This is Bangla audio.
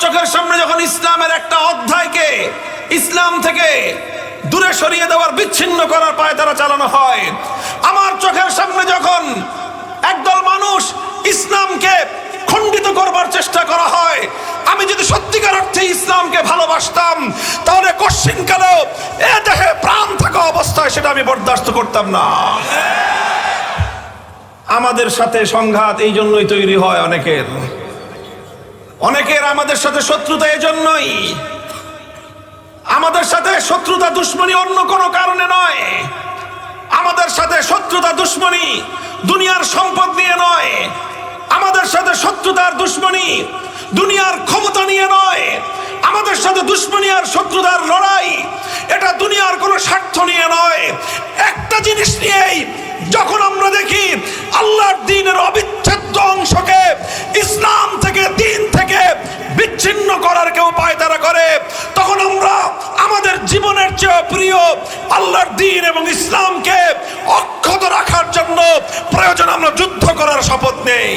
চোখের সামনে যখন ইসলামের একটা অধ্যায়কে ইসলাম থেকে দূরে সরিয়ে দেওয়ার, বিচ্ছিন্ন করার পায়তারা চালানো হয়, আমার চোখের সামনে যখন একদল মানুষ ইসলামকে খণ্ডিত করবার চেষ্টা করা হয়, আমি যদি সত্যিকার অর্থে ইসলামকে ভালোবাসতাম তাহলে কশ্চিনকালেও এ দেহে প্রাণ থাকা অবস্থায় সেটা আমি বরদাস্ত করতাম না। আমাদের সাথে সংঘাত এই জন্যই তৈরি হয়, অনেকের আমাদের সাথে শত্রুতা এই জন্যই। আমাদের সাথে শত্রুতা দুশ্মনী অন্য কোনো কারণে নয়। আমাদের সাথে শত্রুতা দুশ্মনী দুনিয়ার সম্পদ নিয়ে নয়। আমাদের সাথে শত্রুতার দুশ্মনী দুনিয়ার ক্ষমতা নিয়ে নয়। আমাদের সাথে দুশ্মনী আর শত্রুতার লড়াই এটা দুনিয়ার কোনো স্বার্থ নিয়ে নয়। একটা জিনিস নিয়েই যখন আমরা দেখি আল্লাহর দ্বীনের অবিচ্ছেদ্য অংশকে ইসলাম থেকে, দ্বীন থেকে বিচ্ছিন্ন করার কেউ পায়তারা করে, তখন আমরা আমাদের জীবনের চেয়ে প্রিয় আল্লাহর দ্বীন এবং ইসলামকে অক্ষত রাখার জন্য প্রয়োজন আমরা যুদ্ধ করার শপথ নেই।